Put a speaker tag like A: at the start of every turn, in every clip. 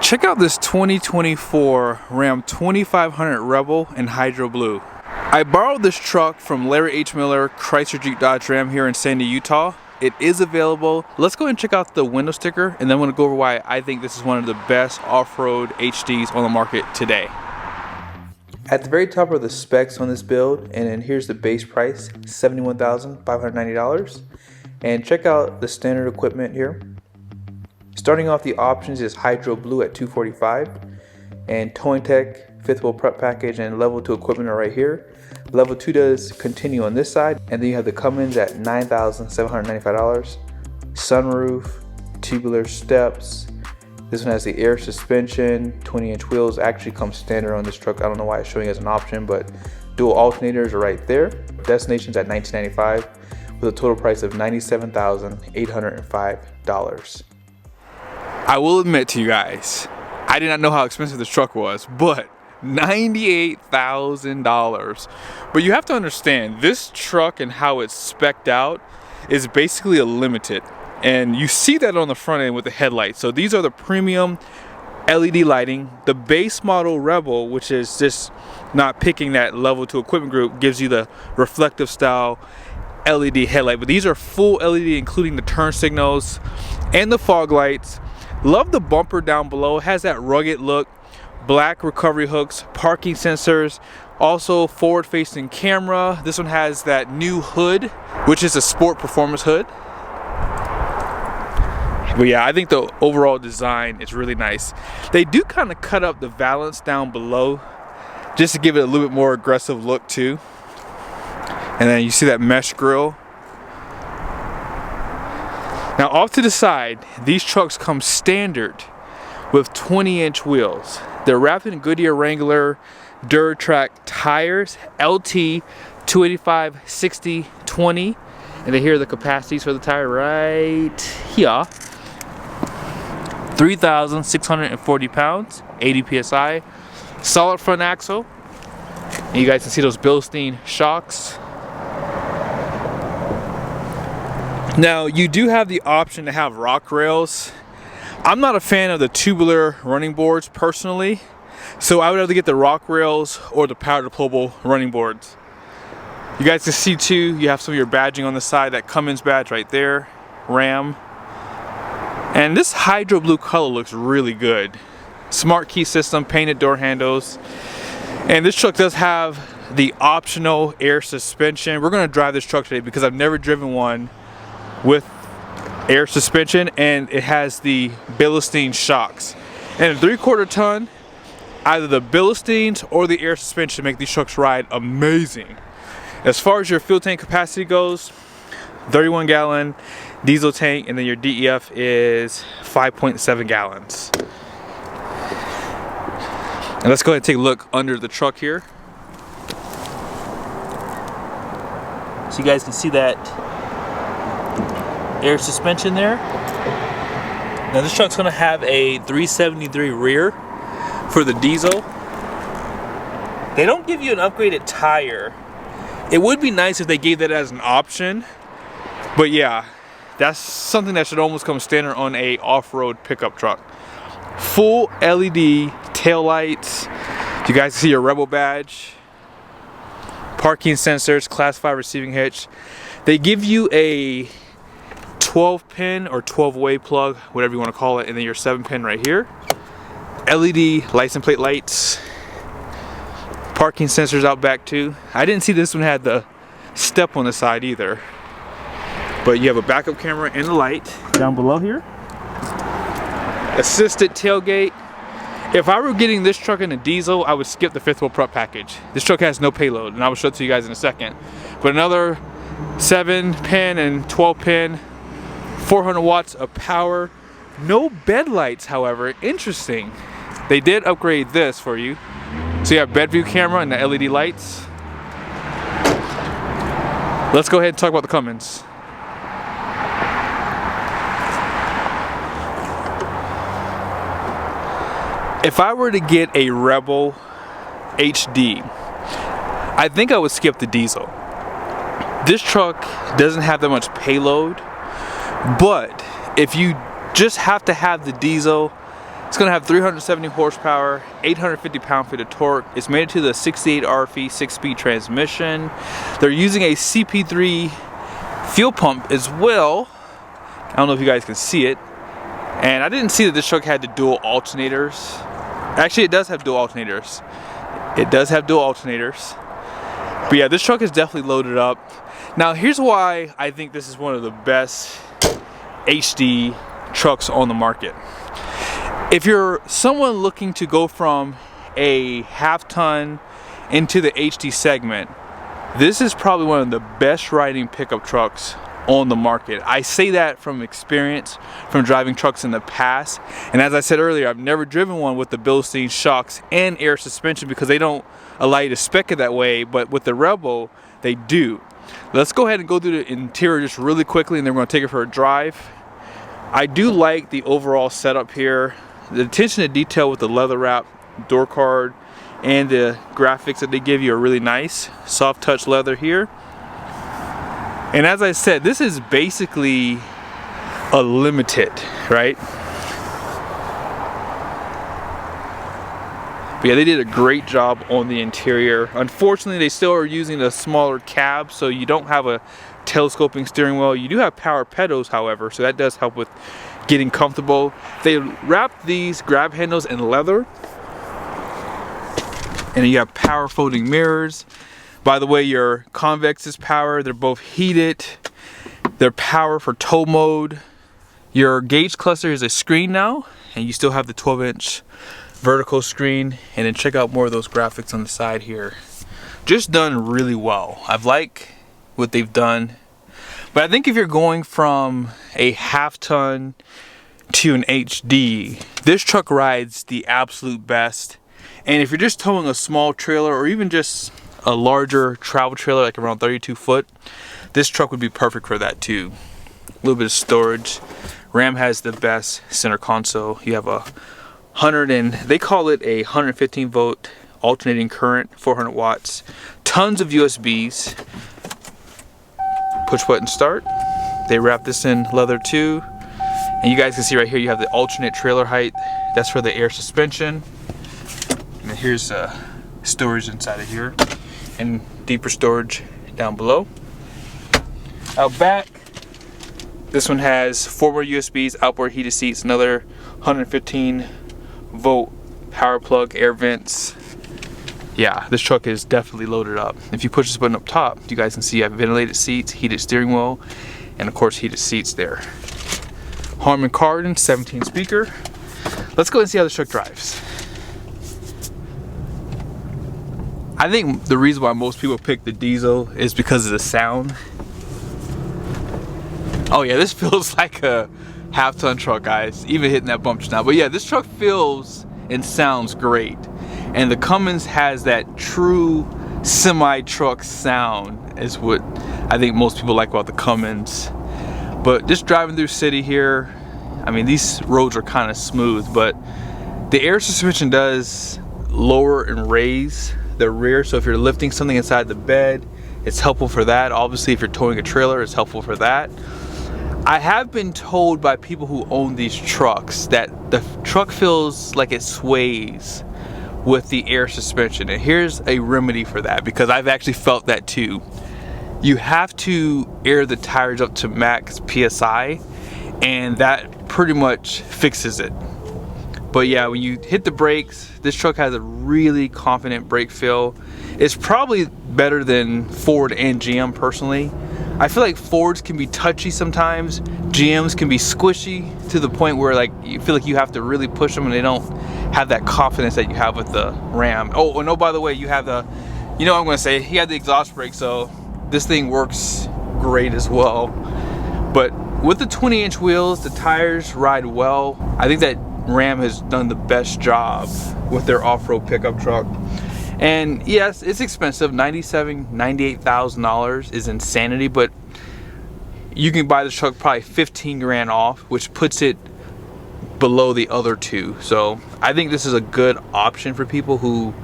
A: Check out this 2024 Ram 2500 Rebel in Hydro Blue. I borrowed this truck from Larry H. Miller, Chrysler Jeep Dodge Ram here in Sandy, Utah. It is available. Let's go ahead and check out the window sticker, and then I'm going to go over why I think this is one of the best off-road HDs on the market today. At the very top are the specs on this build, and then here's the base price, $71,590. And check out the standard equipment here. Starting off, the options is Hydro Blue at $245, and Towing Tech, fifth wheel prep package, and level 2 equipment are right here. Level 2 does continue on this side, and then you have the Cummins at $9,795. Sunroof, tubular steps. This one has the air suspension, 20-inch wheels. Actually comes standard on this truck. I don't know why it's showing as an option, but dual alternators are right there. Destination's at $1,995 with a total price of $97,805. I will admit to you guys, I did not know how expensive this truck was, but $98,000. But you have to understand, this truck and how it's spec'd out is basically a limited. And you see that on the front end with the headlights. So these are the premium LED lighting. The base model Rebel, which is just not picking that level 2 equipment group, gives you the reflective style LED headlight. But these are full LED, including the turn signals and the fog lights. Love the bumper down below. It has that rugged look. Black recovery hooks, parking sensors, also forward facing camera. This one has that new hood, which is a sport performance hood. But yeah, I think the overall design is really nice. They do kind of cut up the valance down below just to give it a little bit more aggressive look too. And then you see that mesh grille. Now off to the side, these trucks come standard with 20-inch wheels. They're wrapped in Goodyear Wrangler Duratrack tires, LT 285/60/20, and then here are the capacities for the tire right here. 3,640 pounds, 80 psi, solid front axle, and you guys can see those Bilstein shocks. Now you do have the option to have rock rails. I'm not a fan of the tubular running boards personally, so I would either get the rock rails or the power deployable running boards. You guys can see too, you have some of your badging on the side, that Cummins badge right there, Ram. And this Hydro Blue color looks really good. Smart key system, painted door handles. And this truck does have the optional air suspension. We're gonna drive this truck today because I've never driven one with air suspension, and it has the Bilstein shocks. And a 3/4 ton, either the Bilsteins or the air suspension make these trucks ride amazing. As far as your fuel tank capacity goes, 31 gallon diesel tank, and then your DEF is 5.7 gallons. And let's go ahead and take a look under the truck here. So you guys can see that air suspension there. Now this truck's gonna have a 373 rear for the diesel. They don't give you an upgraded tire. It would be nice if they gave that as an option, but yeah, that's something that should almost come standard on a off-road pickup truck. Full LED tail lights. You guys see your Rebel badge. Parking sensors, class 5 receiving hitch. They give you a 12-pin or 12-way plug, whatever you want to call it, and then your 7-pin right here. LED license plate lights. Parking sensors out back too. I didn't see this one had the step on the side either. But you have a backup camera and a light down below here. Assisted tailgate. If I were getting this truck in a diesel, I would skip the 5th wheel prep package. This truck has no payload, and I will show it to you guys in a second. But another 7-pin and 12-pin, 400 watts of power. No bed lights, however. Interesting. They did upgrade this for you. So you have bed view camera and the LED lights. Let's go ahead and talk about the Cummins. If I were to get a Rebel HD, I think I would skip the diesel. This truck doesn't have that much payload, but if you just have to have the diesel, It's gonna have 370 horsepower, 850 pound-feet of torque. It's made to the 68 RFE 6-speed transmission. They're using a CP3 fuel pump as well. I don't know if you guys can see it. And I didn't see that this truck had the dual alternators. Actually, it does have dual alternators. It does have dual alternators. But yeah, this truck is definitely loaded up. Now, here's why I think this is one of the best HD trucks on the market. If you're someone looking to go from a half-ton into the HD segment, this is probably one of the best riding pickup trucks on the market. I say that from experience, from driving trucks in the past. And as I said earlier, I've never driven one with the Bilstein shocks and air suspension because they don't allow you to spec it that way, but with the Rebel, they do. Let's go ahead and go through the interior just really quickly, and then we're gonna take it for a drive. I do like the overall setup here. The attention to detail with the leather wrap door card and the graphics that they give you are really nice. Soft touch leather here. And as I said, this is basically a limited, right? But yeah, they did a great job on the interior. Unfortunately, they still are using a smaller cab, so you don't have a telescoping steering wheel. You do have power pedals, however, so that does help with getting comfortable. They wrapped these grab handles in leather. And you have power folding mirrors. By the way, your convex is power. They're both heated. They're power for tow mode. Your gauge cluster is a screen now, and you still have the 12-inch vertical screen. And then check out more of those graphics on the side here. Just done really well. I've liked what they've done. But I think if you're going from a half-ton to an HD, this truck rides the absolute best. And if you're just towing a small trailer or even just a larger travel trailer, like around 32 foot, this truck would be perfect for that too. A little bit of storage. Ram has the best center console. You have a they call it a 115 volt alternating current, 400 watts, tons of USBs. Push button start. They wrap this in leather too. And you guys can see right here you have the alternate trailer height. That's for the air suspension. And here's storage inside of here. And deeper storage down below. Out back, this one has 4 more USBs, outboard heated seats, another 115 volt power plug, air vents. Yeah, this truck is definitely loaded up. If you push this button up top, you guys can see you have ventilated seats, heated steering wheel, and of course heated seats there. Harman Kardon 17 speaker. Let's go and see how this truck drives. I think the reason why most people pick the diesel is because of the sound. Oh yeah, this feels like a half-ton truck, guys, even hitting that bump just now. But yeah, this truck feels and sounds great. And the Cummins has that true semi-truck sound is what I think most people like about the Cummins. But just driving through city here, I mean, these roads are kind of smooth, but the air suspension does lower and raise the rear. So if you're lifting something inside the bed, it's helpful for that. Obviously, if you're towing a trailer, it's helpful for that. I have been told by people who own these trucks that the truck feels like it sways with the air suspension. And here's a remedy for that, because I've actually felt that too. You have to air the tires up to max PSI, and that pretty much fixes it. But yeah, when you hit the brakes, this truck has a really confident brake feel. It's probably better than Ford and GM personally. I feel like Fords can be touchy sometimes. GMs can be squishy to the point where like you feel like you have to really push them and they don't have that confidence that you have with the Ram. Oh, and oh, by the way, you have the, you know what I'm gonna say, he had the exhaust brake, so this thing works great as well. But with the 20-inch wheels, the tires ride well. I think that Ram has done the best job with their off-road pickup truck. And yes, it's expensive. $97,000, $98,000 is insanity, but you can buy this truck probably 15 grand off, which puts it below the other two. So I think this is a good option for people who,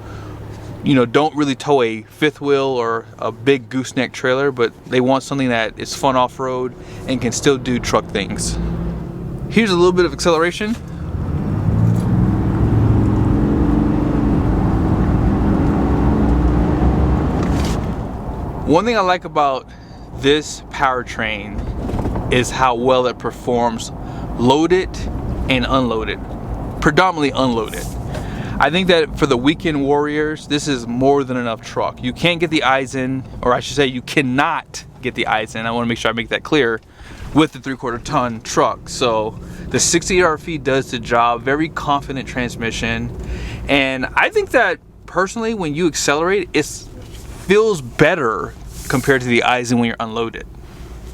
A: you know, don't really tow a fifth wheel or a big gooseneck trailer, but they want something that is fun off-road and can still do truck things. Here's a little bit of acceleration. One thing I like about this powertrain is how well it performs loaded and unloaded, predominantly unloaded. I think that for the weekend warriors, this is more than enough truck. You can't get the eyes in, or I should say you cannot get the eyes in. I want to make sure I make that clear with the 3/4 ton truck. So the 68 RP does the job, very confident transmission. And I think that personally, when you accelerate, it feels better compared to the eyes in when you're unloaded.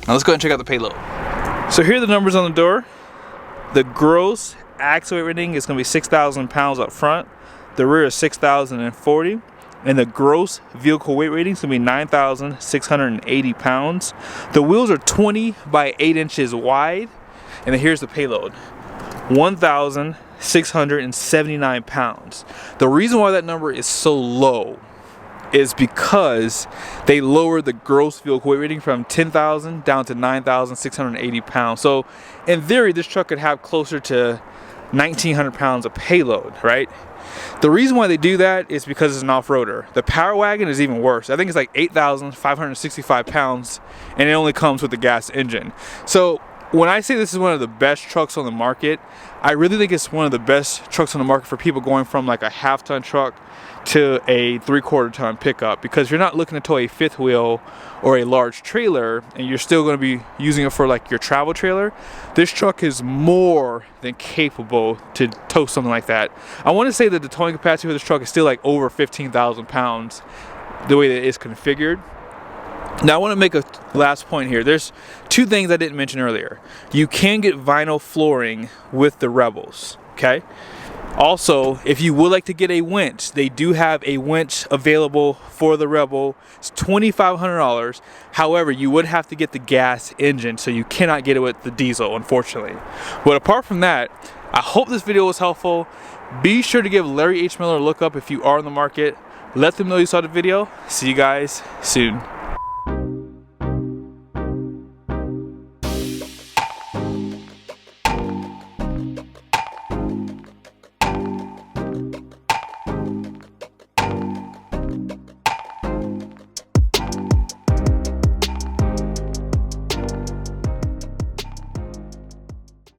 A: Now let's go ahead and check out the payload. So here are the numbers on the door. The gross axle weight rating is going to be 6,000 pounds up front. The rear is 6,040. And the gross vehicle weight rating is going to be 9,680 pounds. The wheels are 20 by 8 inches wide. And then here's the payload. 1,679 pounds. The reason why that number is so low is because they lowered the gross vehicle weight rating from 10,000 down to 9,680 pounds. So in theory, this truck could have closer to 1,900 pounds of payload, right? The reason why they do that is because it's an off-roader. The Power Wagon is even worse. I think it's like 8,565 pounds, and it only comes with the gas engine. So when I say this is one of the best trucks on the market, I really think it's one of the best trucks on the market for people going from like a half-ton truck to a 3/4 ton pickup, because you're not looking to tow a fifth wheel or a large trailer and you're still going to be using it for like your travel trailer. This truck is more than capable to tow something like that. I want to say that the towing capacity for this truck is still like over 15,000 pounds the way that it's configured. Now I want to make a last point here. There's two things I didn't mention earlier. You can get vinyl flooring with the Rebels, okay? Also, if you would like to get a winch, they do have a winch available for the Rebel. It's $2,500. However, you would have to get the gas engine, so you cannot get it with the diesel, unfortunately. But apart from that, I hope this video was helpful. Be sure to give Larry H. Miller a look up if you are in the market. Let them know you saw the video. See you guys soon.